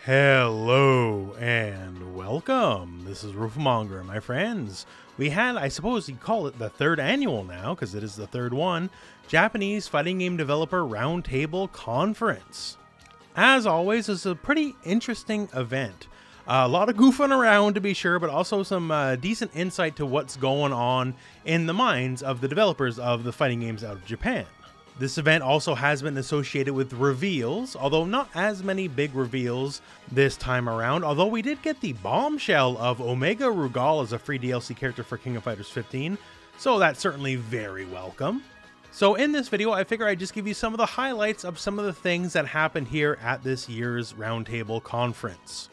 Hello and welcome. This is Rooflemonger, my friends. We had, I suppose you'd call it the third annual now, because it is the third one, Japanese fighting game developer Roundtable Conference. As always, it's a pretty interesting event. A lot of goofing around to be sure, but also some decent insight to what's going on in the minds of the developers of the fighting games out of Japan. This event also has been associated with reveals, although not as many big reveals this time around, although we did get the bombshell of Omega Rugal as a free DLC character for King of Fighters 15, so that's certainly very welcome. So in this video, I figure I'd just give you some of the highlights of some of the things that happened here at this year's Roundtable Conference.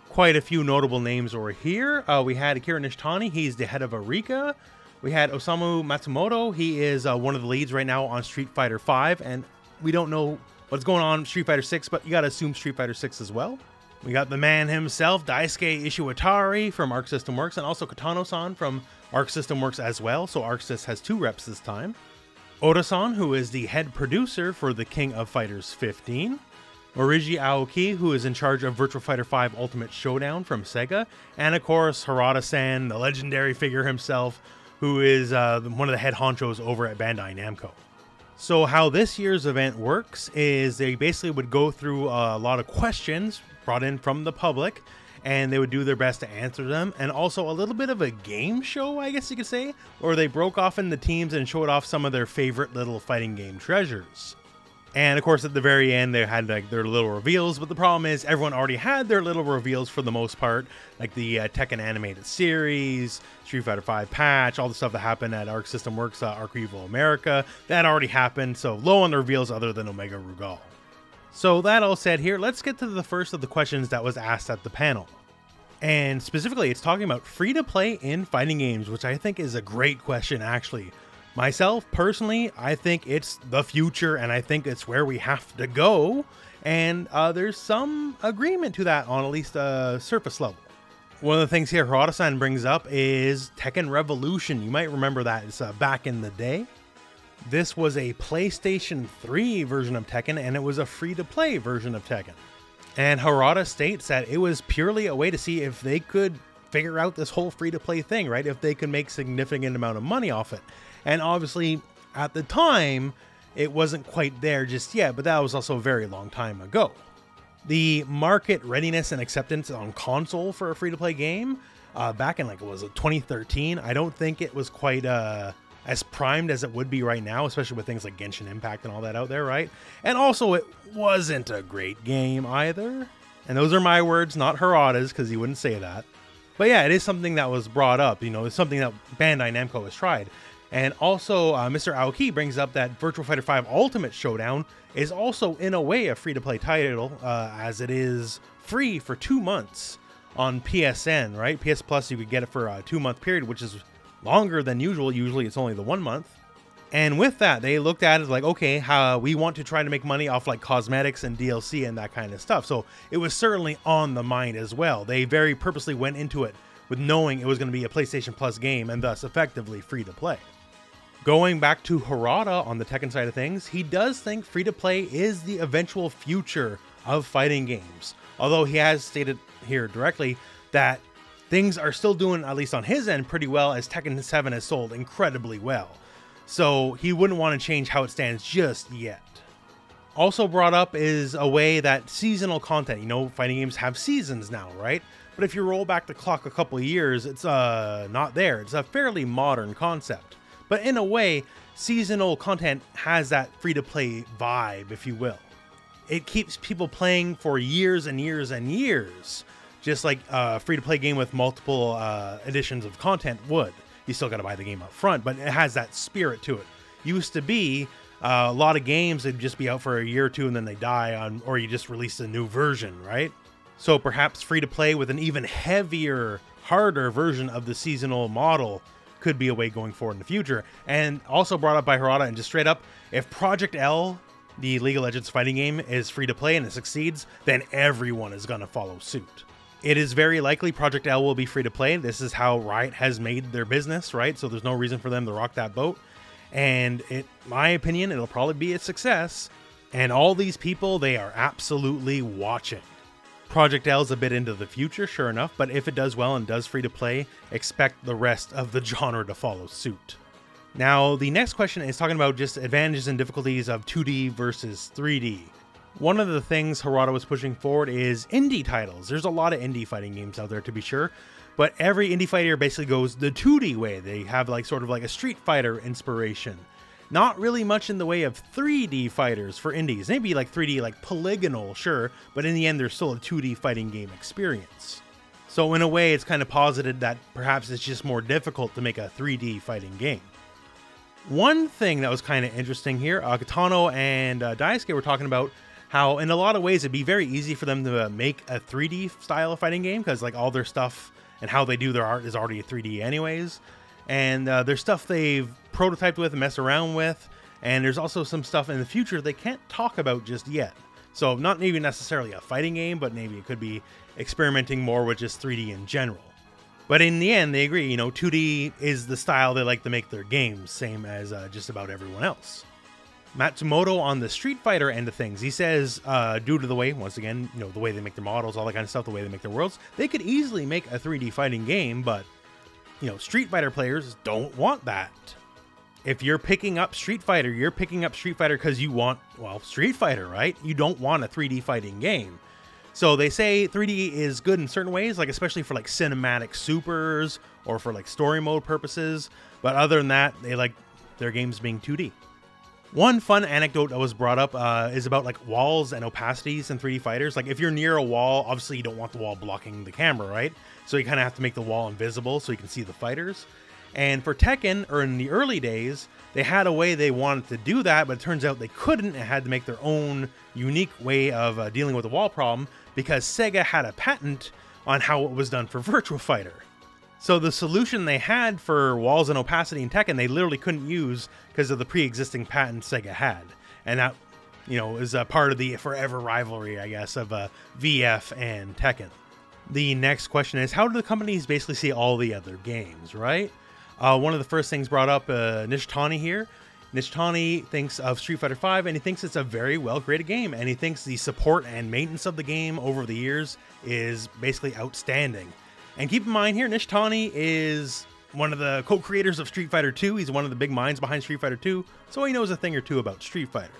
Quite a few notable names were here. We had Akira Nishitani, he's the head of Arika. We had Osamu Matsumoto, he is one of the leads right now on Street Fighter V, and we don't know what's going on in Street Fighter 6, but you gotta assume Street Fighter 6 as well. We got the man himself, Daisuke Ishiwatari from Arc System Works, and also Katano-san from Arc System Works as well, so ArcSys has two reps this time. Oda-san, who is the head producer for the King of Fighters 15. Origi Aoki, who is in charge of Virtua Fighter 5 Ultimate Showdown from Sega. And of course, Harada-san, the legendary figure himself, who is one of the head honchos over at Bandai Namco. So how this year's event works is they basically would go through a lot of questions brought in from the public, and they would do their best to answer them, and also a little bit of a game show, I guess you could say, or they broke off into teams and showed off some of their favorite little fighting game treasures. And of course, at the very end, they had like their little reveals, but the problem is everyone already had their little reveals for the most part, like the Tekken animated series, Street Fighter V patch, all the stuff that happened at Arc System Works, Arc Evo America, that already happened, so low on the reveals other than Omega Rugal. So that all said here, let's get to the first of the questions that was asked at the panel. And specifically, it's talking about free-to-play in fighting games, which I think is a great question, actually. Myself, personally, I think it's the future, and I think it's where we have to go, and there's some agreement to that on at least a surface level. One of the things here Harada-san brings up is Tekken Revolution. You might remember that. It's back in the day. This was a PlayStation 3 version of Tekken, and it was a free-to-play version of Tekken. And Harada states that it was purely a way to see if they could figure out this whole free-to-play thing, right? If they could make significant amount of money off it. And obviously, at the time, it wasn't quite there just yet, but that was also a very long time ago. The market readiness and acceptance on console for a free-to-play game, back in, like, was it 2013? I don't think it was quite as primed as it would be right now, especially with things like Genshin Impact and all that out there, right? And also, it wasn't a great game either. And those are my words, not Harada's, because he wouldn't say that. But yeah, it is something that was brought up, you know, it's something that Bandai Namco has tried. And also, Mr. Aoki brings up that Virtua Fighter 5 Ultimate Showdown is also, in a way, a free-to-play title, as it is free for 2 months on PSN, right? PS Plus, you could get it for a 2-month period, which is longer than usual. Usually, it's only the 1 month. And with that, they looked at it like, okay, we want to try to make money off like cosmetics and DLC and that kind of stuff. So it was certainly on the mind as well. They very purposely went into it with knowing it was going to be a PlayStation Plus game and thus effectively free-to-play. Going back to Harada on the Tekken side of things, he does think free-to-play is the eventual future of fighting games. Although he has stated here directly that things are still doing, at least on his end, pretty well, as Tekken 7 has sold incredibly well. So he wouldn't want to change how it stands just yet. Also brought up is a way that seasonal content, you know, fighting games have seasons now, right? But if you roll back the clock a couple of years, it's not there. It's a fairly modern concept. But in a way, seasonal content has that free-to-play vibe, if you will. It keeps people playing for years and years and years, just like a free-to-play game with multiple editions of content would. You still got to buy the game up front, but it has that spirit to it. Used to be a lot of games that'd just be out for a year or two and then they die, or you just release a new version, right? So perhaps free-to-play with an even heavier, harder version of the seasonal model could be a way going forward in the future. And also brought up by Harada, and just straight up, if Project L, the League of Legends fighting game, is free to play and it succeeds, then everyone is going to follow suit. It is very likely Project L will be free to play. This is how Riot has made their business, right? So there's no reason for them to rock that boat. And in my opinion, it'll probably be a success. And all these people, they are absolutely watching. Project L is a bit into the future, sure enough, but if it does well and does free to play, expect the rest of the genre to follow suit. Now, the next question is talking about just advantages and difficulties of 2D versus 3D. One of the things Harada was pushing forward is indie titles. There's a lot of indie fighting games out there, to be sure, but every indie fighter basically goes the 2D way. They have like sort of like a Street Fighter inspiration. Not really much in the way of 3D fighters for indies. Maybe like 3D, like polygonal, sure, but in the end, there's still a 2D fighting game experience. So in a way, it's kind of posited that perhaps it's just more difficult to make a 3D fighting game. One thing that was kind of interesting here, Katano and Daisuke were talking about how in a lot of ways it'd be very easy for them to make a 3D style of fighting game because like all their stuff and how they do their art is already 3D anyways. And there's stuff they've prototyped with and messed around with, and there's also some stuff in the future they can't talk about just yet. So not maybe necessarily a fighting game, but maybe it could be experimenting more with just 3D in general. But in the end, they agree, you know, 2D is the style they like to make their games, same as just about everyone else. Matsumoto on the Street Fighter end of things, he says, due to the way, once again, you know, the way they make their models, all that kind of stuff, the way they make their worlds, they could easily make a 3D fighting game, but you know, Street Fighter players don't want that. If you're picking up Street Fighter, you're picking up Street Fighter because you want, well, Street Fighter, right? You don't want a 3D fighting game. So they say 3D is good in certain ways, like especially for like cinematic supers or for like story mode purposes. But other than that, they like their games being 2D. One fun anecdote that was brought up is about like walls and opacities in 3D fighters. Like if you're near a wall, obviously you don't want the wall blocking the camera, right? So you kind of have to make the wall invisible so you can see the fighters. And for Tekken, or in the early days, they had a way they wanted to do that, but it turns out they couldn't and had to make their own unique way of dealing with the wall problem because Sega had a patent on how it was done for Virtua Fighter. So the solution they had for walls and opacity in Tekken, they literally couldn't use because of the pre-existing patent Sega had. And that, you know, is a part of the forever rivalry, I guess, of VF and Tekken. The next question is, how do the companies basically see all the other games, right? One of the first things brought up, Nishitani here. Nishitani thinks of Street Fighter V, and he thinks it's a very well-created game, and he thinks the support and maintenance of the game over the years is basically outstanding. And keep in mind here, Nishitani is one of the co-creators of Street Fighter 2. He's one of the big minds behind Street Fighter 2, so he knows a thing or two about Street Fighter.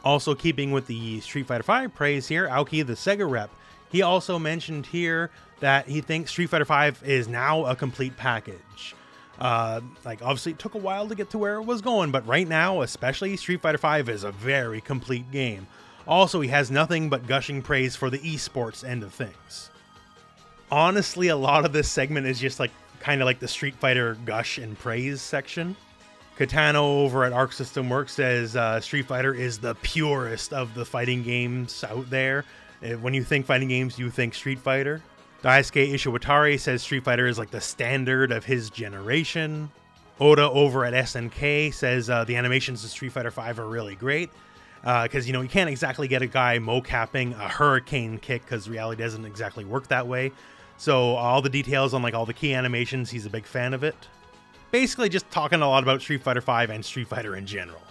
Also keeping with the Street Fighter V praise here, Aoki, the Sega rep, he also mentioned here that he thinks Street Fighter V is now a complete package. Like obviously it took a while to get to where it was going, but right now, especially, Street Fighter V is a very complete game. Also, he has nothing but gushing praise for the esports end of things. Honestly, a lot of this segment is just like kind of like the Street Fighter gush and praise section. Katano over at Arc System Works says Street Fighter is the purest of the fighting games out there. When you think fighting games, you think Street Fighter. Daisuke Ishiwatari says Street Fighter is like the standard of his generation. Oda over at SNK says the animations of Street Fighter V are really great. Because, you know, you can't exactly get a guy mocapping a hurricane kick because reality doesn't exactly work that way. So all the details on like all the key animations, he's a big fan of it. Basically just talking a lot about Street Fighter V and Street Fighter in general.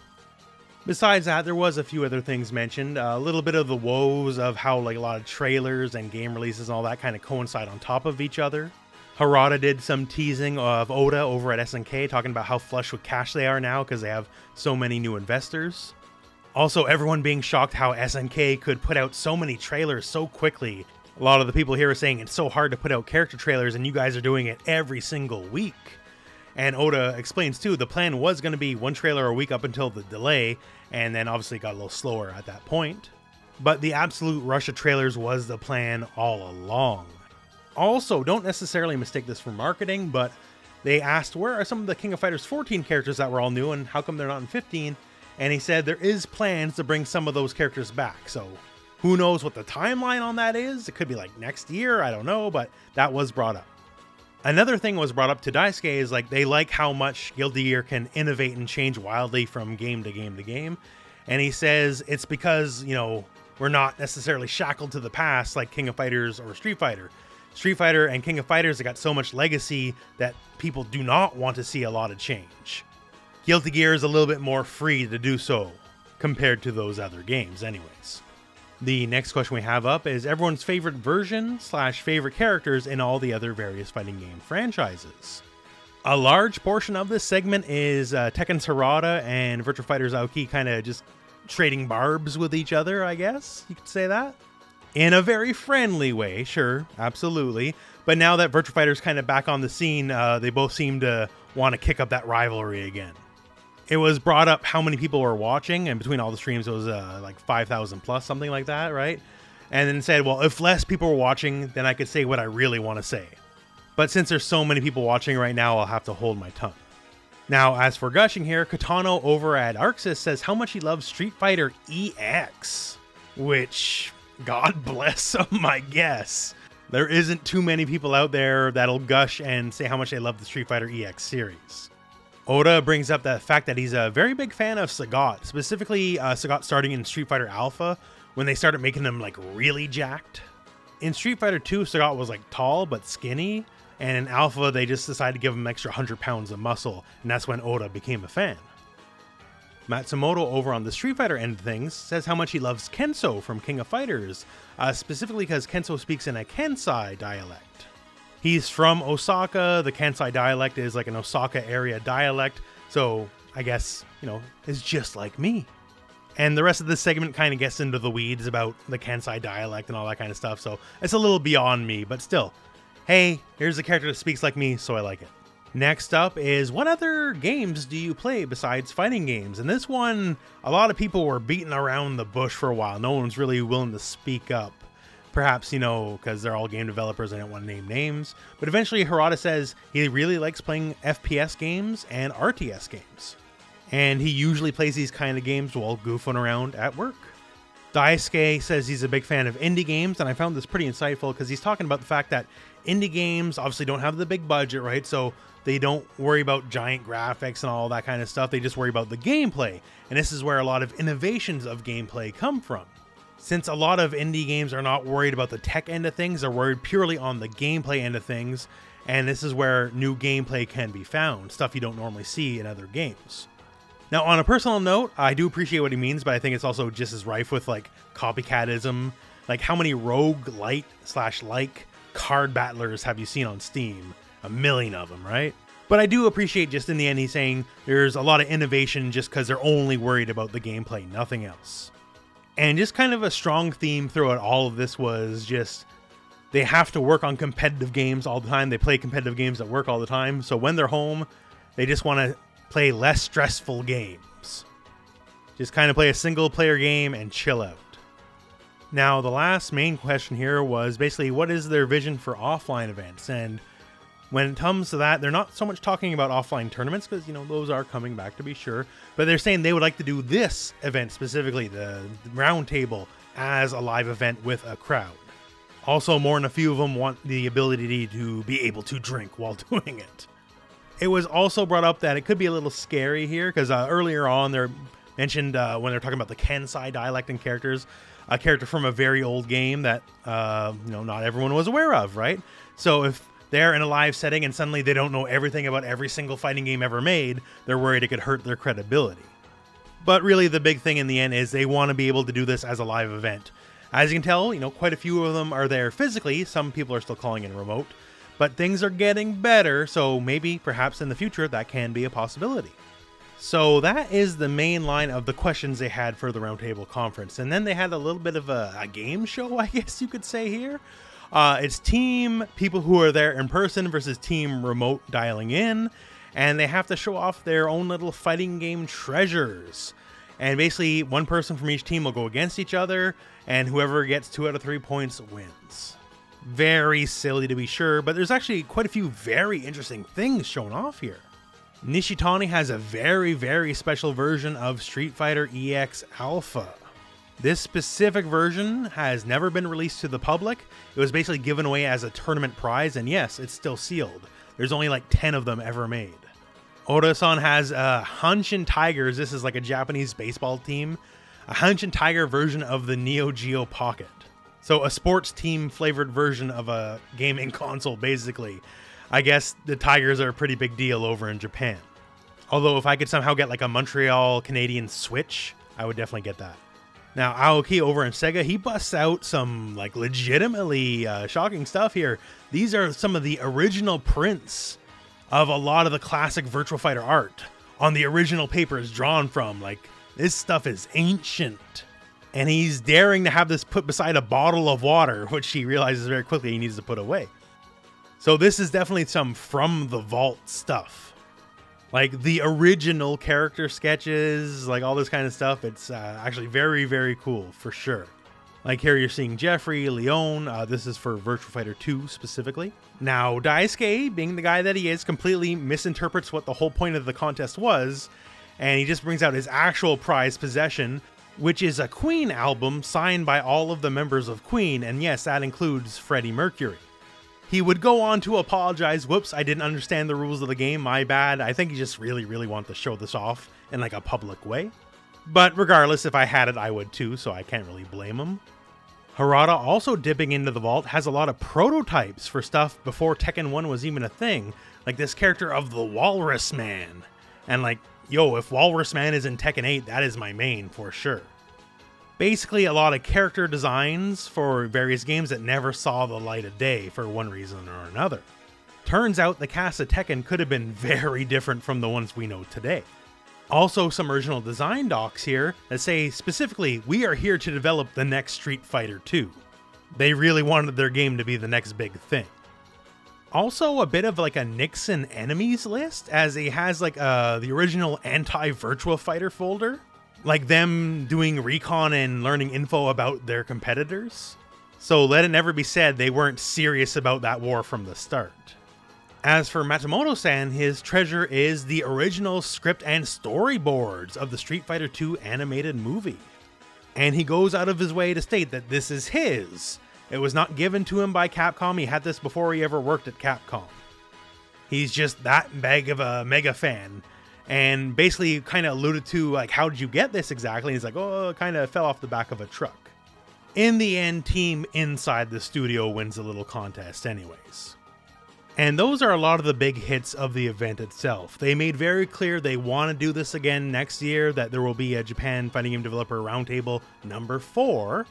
Besides that, there was a few other things mentioned. A little bit of the woes of how like a lot of trailers and game releases and all that kind of coincide on top of each other. Harada did some teasing of Oda over at SNK, talking about how flush with cash they are now because they have so many new investors. Also, everyone being shocked how SNK could put out so many trailers so quickly. A lot of the people here are saying it's so hard to put out character trailers and you guys are doing it every single week. And Oda explains too, the plan was going to be one trailer a week up until the delay, and then obviously it got a little slower at that point. But the absolute rush of trailers was the plan all along. Also, don't necessarily mistake this for marketing, but they asked where are some of the King of Fighters 14 characters that were all new and how come they're not in 15? And he said there is plans to bring some of those characters back. So who knows what the timeline on that is? It could be like next year, I don't know, but that was brought up. Another thing was brought up to Daisuke is like they like how much Guilty Gear can innovate and change wildly from game to game to game. And he says it's because, you know, we're not necessarily shackled to the past like King of Fighters or Street Fighter. Street Fighter and King of Fighters have got so much legacy that people do not want to see a lot of change. Guilty Gear is a little bit more free to do so compared to those other games anyways. The next question we have up is everyone's favorite version / favorite characters in all the other various fighting game franchises. A large portion of this segment is Tekken's Harada and Virtua Fighter's Aoki kind of just trading barbs with each other, I guess you could say that. In a very friendly way, sure, absolutely. But now that Virtua Fighter's kind of back on the scene, they both seem to want to kick up that rivalry again. It was brought up how many people were watching, and between all the streams it was like 5,000 plus, something like that, right? And then said, well, if less people were watching, then I could say what I really want to say. But since there's so many people watching right now, I'll have to hold my tongue. Now, as for gushing here, Katano over at Arxis says how much he loves Street Fighter EX, which, God bless him, I guess. There isn't too many people out there that'll gush and say how much they love the Street Fighter EX series. Oda brings up the fact that he's a very big fan of Sagat, specifically Sagat starting in Street Fighter Alpha when they started making him like really jacked. In Street Fighter 2, Sagat was like tall but skinny, and in Alpha they just decided to give him an extra 100 pounds of muscle, and that's when Oda became a fan. Matsumoto over on the Street Fighter end of things says how much he loves Kenso from King of Fighters, specifically because Kenso speaks in a Kansai dialect. He's from Osaka. The Kansai dialect is like an Osaka area dialect, so I guess, you know, it's just like me. And the rest of this segment kind of gets into the weeds about the Kansai dialect and all that kind of stuff, so it's a little beyond me, but still, hey, here's a character that speaks like me, so I like it. Next up is, what other games do you play besides fighting games? And this one, a lot of people were beating around the bush for a while. No one's really willing to speak up. Perhaps, you know, because they're all game developers, I don't want to name names. But eventually Harada says he really likes playing FPS games and RTS games. And he usually plays these kind of games while goofing around at work. Daisuke says he's a big fan of indie games, and I found this pretty insightful because he's talking about the fact that indie games obviously don't have the big budget, right? So they don't worry about giant graphics and all that kind of stuff. They just worry about the gameplay. And this is where a lot of innovations of gameplay come from. Since a lot of indie games are not worried about the tech end of things, they're worried purely on the gameplay end of things, and this is where new gameplay can be found, stuff you don't normally see in other games. Now, on a personal note, I do appreciate what he means, but I think it's also just as rife with like copycatism. Like, how many roguelite / like card battlers have you seen on Steam? A million of them, right? But I do appreciate just in the end he's saying there's a lot of innovation just because they're only worried about the gameplay, nothing else. And just kind of a strong theme throughout all of this was just they have to work on competitive games all the time. They play competitive games at work all the time. So when they're home, they just want to play less stressful games. Just kind of play a single player game and chill out. Now, the last main question here was basically what is their vision for offline events? And when it comes to that, they're not so much talking about offline tournaments because, you know, those are coming back to be sure. But they're saying they would like to do this event specifically, the Roundtable, as a live event with a crowd. Also, more than a few of them want the ability to be able to drink while doing it. It was also brought up that it could be a little scary here because earlier on they mentioned when they're talking about the Kansai dialect and characters, a character from a very old game that, you know, not everyone was aware of, right? So if they're in a live setting and suddenly they don't know everything about every single fighting game ever made, they're worried it could hurt their credibility. But really the big thing in the end is they want to be able to do this as a live event. As you can tell, you know, quite a few of them are there physically. Some people are still calling in remote, but things are getting better. So maybe perhaps in the future that can be a possibility. So that is the main line of the questions they had for the Roundtable conference. And then they had a little bit of a game show, I guess you could say here. It's team people who are there in person versus team remote dialing in, and they have to show off their own little fighting game treasures. And basically, one person from each team will go against each other, and whoever gets 2 out of 3 points wins. Very silly to be sure, but there's actually quite a few very interesting things shown off here. Nishitani has a very, very special version of Street Fighter EX Alpha. This specific version has never been released to the public. It was basically given away as a tournament prize, and yes, it's still sealed. There's only like 10 of them ever made. Oda-san has Hanshin Tigers. This is like a Japanese baseball team. A Hanshin Tiger version of the Neo Geo Pocket. So a sports team flavored version of a gaming console, basically. I guess the Tigers are a pretty big deal over in Japan. Although if I could somehow get like a Montreal Canadian Switch, I would definitely get that. Now, Aoki over in Sega, he busts out some like legitimately shocking stuff here. These are some of the original prints of a lot of the classic Virtua Fighter art on the original papers drawn from. Like, this stuff is ancient. And he's daring to have this put beside a bottle of water, which he realizes very quickly he needs to put away. So this is definitely some from the vault stuff. Like the original character sketches, like all this kind of stuff. It's actually very, very cool for sure. Like here you're seeing Jeffrey, Leon. This is for Virtua Fighter 2 specifically. Now Daisuke, being the guy that he is, completely misinterprets what the whole point of the contest was. And he just brings out his actual prized possession, which is a Queen album signed by all of the members of Queen. And yes, that includes Freddie Mercury. He would go on to apologize. Whoops, I didn't understand the rules of the game. My bad. I think he just really, really wanted to show this off in like a public way. But regardless, if I had it, I would too, so I can't really blame him. Harada, also dipping into the vault, has a lot of prototypes for stuff before Tekken 1 was even a thing. Like this character of the Walrus Man. And like, yo, if Walrus Man is in Tekken 8, that is my main for sure. Basically a lot of character designs for various games that never saw the light of day for one reason or another. Turns out the cast of Tekken could have been very different from the ones we know today. Also some original design docs here that say specifically, we are here to develop the next Street Fighter 2. They really wanted their game to be the next big thing. Also a bit of like a Nixon enemies list, as he has like the original anti-Virtua Fighter folder. Like them doing recon and learning info about their competitors. So let it never be said they weren't serious about that war from the start. As for Matsumoto-san, his treasure is the original script and storyboards of the Street Fighter 2 animated movie. And he goes out of his way to state that this is his. It was not given to him by Capcom. He had this before he ever worked at Capcom. He's just that big of a mega fan. And basically kind of alluded to, like, how did you get this exactly? And he's like, oh, it kind of fell off the back of a truck. In the end, team inside the studio wins the little contest anyways. And those are a lot of the big hits of the event itself. They made very clear they want to do this again next year, that there will be a Japan Fighting Game Developer Roundtable number 4.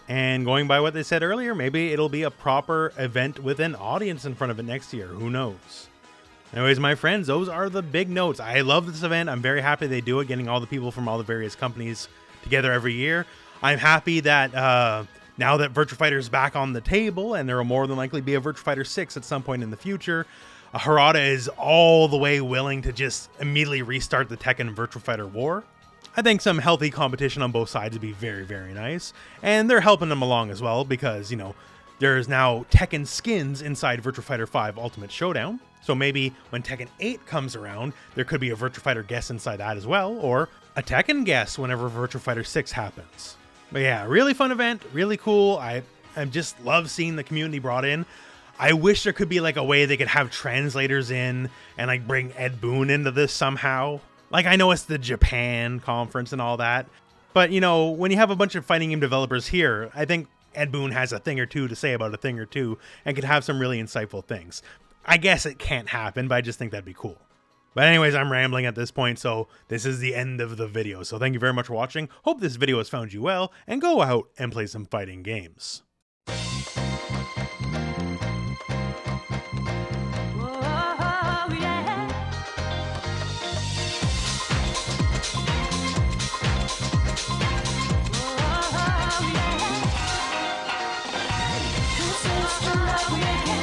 And going by what they said earlier, maybe it'll be a proper event with an audience in front of it next year. Who knows? Anyways, my friends, those are the big notes. I love this event. I'm very happy they do it, getting all the people from all the various companies together every year. I'm happy that now that Virtua Fighter is back on the table, and there will more than likely be a Virtua Fighter 6 at some point in the future, Harada is all the way willing to just immediately restart the Tekken Virtua Fighter war. I think some healthy competition on both sides would be very, very nice. And they're helping them along as well because, you know, there's now Tekken skins inside Virtua Fighter 5 Ultimate Showdown. So maybe when Tekken 8 comes around, there could be a Virtua Fighter guest inside that as well, or a Tekken guest whenever Virtua Fighter 6 happens. But yeah, really fun event, really cool. I just love seeing the community brought in. I wish there could be like a way they could have translators in and like bring Ed Boon into this somehow. Like, I know it's the Japan conference and all that, but you know, when you have a bunch of fighting game developers here, I think Ed Boon has a thing or two to say about a thing or two and could have some really insightful things. I guess it can't happen, but I just think that'd be cool. But anyways, I'm rambling at this point, so this is the end of the video. So thank you very much for watching. Hope this video has found you well, and go out and play some fighting games. Love